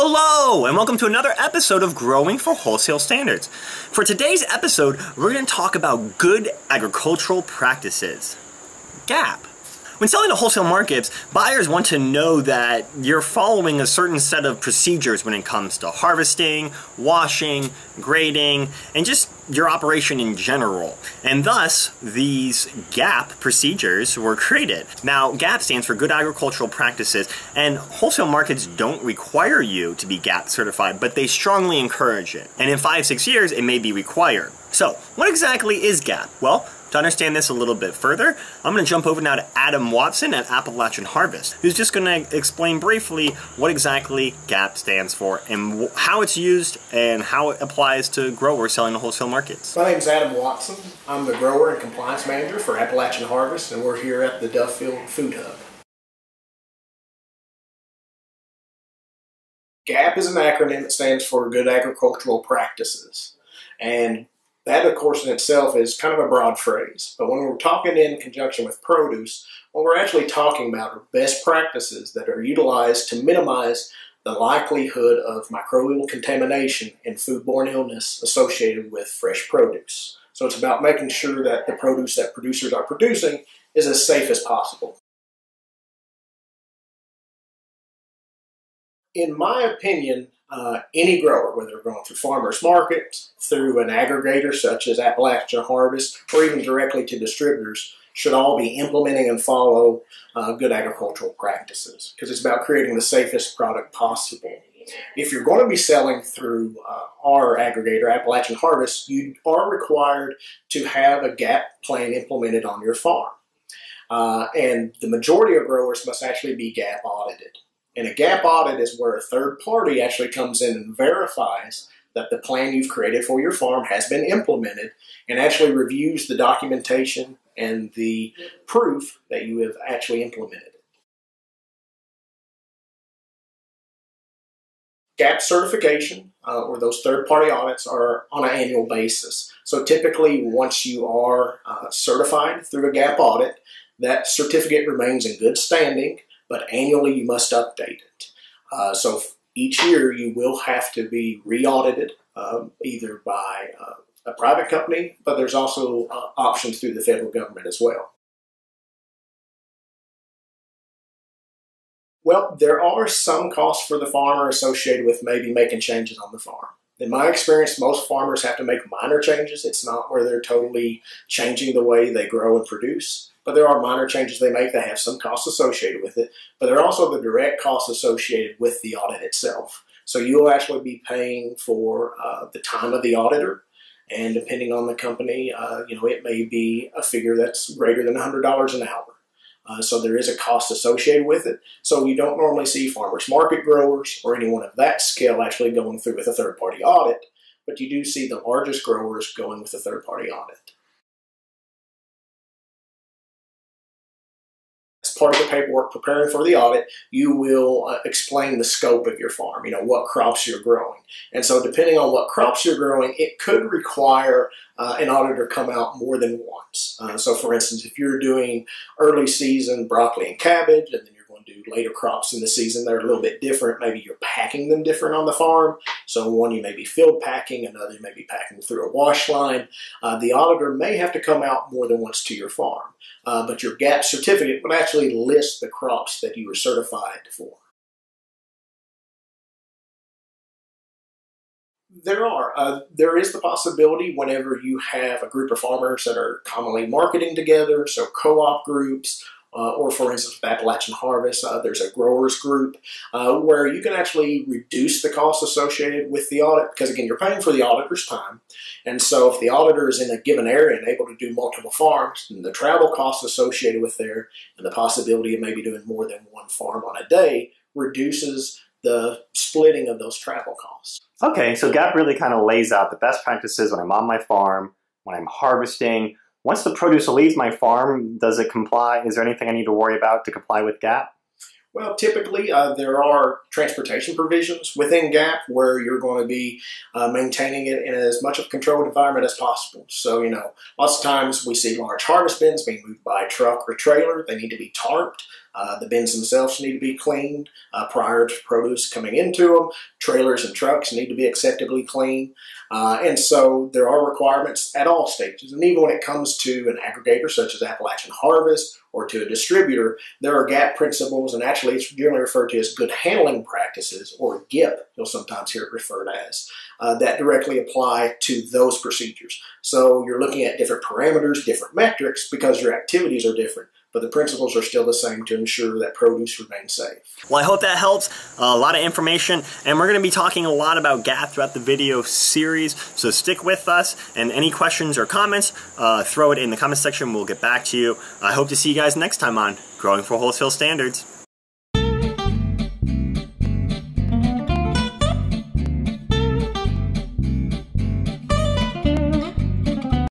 Hello, and welcome to another episode of Growing for Wholesale Standards. For today's episode, we're going to talk about good agricultural practices. G.A.P. When selling to wholesale markets, buyers want to know that you're following a certain set of procedures when it comes to harvesting, washing, grading, and just your operation in general. And thus, these G.A.P procedures were created. Now, G.A.P stands for Good Agricultural Practices, and wholesale markets don't require you to be G.A.P certified, but they strongly encourage it. And in 5-6 years, it may be required. So, what exactly is G.A.P? Well, to understand this a little bit further, I'm going to jump over now to Adam Watson at Appalachian Harvest, who's just going to explain briefly what exactly G.A.P stands for and how it's used and how it applies to growers selling to wholesale markets. My name is Adam Watson. I'm the Grower and Compliance Manager for Appalachian Harvest, and we're here at the Duffield Food Hub. G.A.P is an acronym that stands for Good Agricultural Practices. And that, of course, in itself is kind of a broad phrase. But when we're talking in conjunction with produce, what we're actually talking about are best practices that are utilized to minimize the likelihood of microbial contamination and foodborne illness associated with fresh produce. So it's about making sure that the produce that producers are producing is as safe as possible. In my opinion, any grower, whether they're going through farmers markets, through an aggregator such as Appalachian Harvest, or even directly to distributors, should all be implementing and follow good agricultural practices, because it's about creating the safest product possible. If you're going to be selling through our aggregator, Appalachian Harvest, you are required to have a G.A.P plan implemented on your farm. And the majority of growers must actually be G.A.P audited. And a G.A.P audit is where a third party actually comes in and verifies that the plan you've created for your farm has been implemented and actually reviews the documentation and the proof that you have actually implemented it. G.A.P certification, or those third-party audits, are on an annual basis. So typically, once you are certified through a G.A.P audit, that certificate remains in good standing, but annually you must update it. So each year you will have to be re-audited, either by a private company, but there's also options through the federal government as well. Well, there are some costs for the farmer associated with maybe making changes on the farm. In my experience, most farmers have to make minor changes. It's not where they're totally changing the way they grow and produce. But there are minor changes they make that have some costs associated with it. But there are also the direct costs associated with the audit itself. So you'll actually be paying for the time of the auditor. And depending on the company, it may be a figure that's greater than $100 an hour. So there is a cost associated with it. So you don't normally see farmers market growers or anyone of that scale actually going through with a third-party audit. But you do see the largest growers going with a third-party audit. As part of the paperwork preparing for the audit, you will explain the scope of your farm, what crops you're growing. And so depending on what crops you're growing, it could require an auditor come out more than once. So for instance, if you're doing early season broccoli and cabbage, and then you're going to do later crops in the season, they're a little bit different. Maybe you're packing them different on the farm. So one you may be field packing, another you may be packing through a wash line. The auditor may have to come out more than once to your farm. But your G.A.P certificate would actually list the crops that you were certified for. There is the possibility whenever you have a group of farmers that are commonly marketing together, so co-op groups, or for instance with Appalachian Harvest, there's a growers group where you can actually reduce the costs associated with the audit, because again, you're paying for the auditor's time. And so if the auditor is in a given area and able to do multiple farms, then the travel costs associated with there and the possibility of maybe doing more than one farm on a day reduces the splitting of those travel costs. Okay, so G.A.P really kind of lays out the best practices when I'm on my farm, when I'm harvesting. Once the produce leaves my farm, does it comply? Is there anything I need to worry about to comply with G.A.P? Well, typically there are transportation provisions within G.A.P where you're going to be maintaining it in as much of a controlled environment as possible. So, lots of times we see large harvest bins being moved by truck or trailer. They need to be tarped The bins themselves need to be cleaned prior to produce coming into them. Trailers and trucks need to be acceptably clean. And so there are requirements at all stages. And even when it comes to an aggregator such as Appalachian Harvest or to a distributor, there are G.A.P principles, and actually it's generally referred to as good handling practices, or G.A.P, you'll sometimes hear it referred as, that directly apply to those procedures. So you're looking at different parameters, different metrics, because your activities are different, but the principles are still the same to ensure that produce remains safe. Well, I hope that helps. A lot of information, and we're going to be talking a lot about G.A.P throughout the video series, so stick with us, and any questions or comments, throw it in the comment section. We'll get back to you. I hope to see you guys next time on Growing for Wholesale Standards.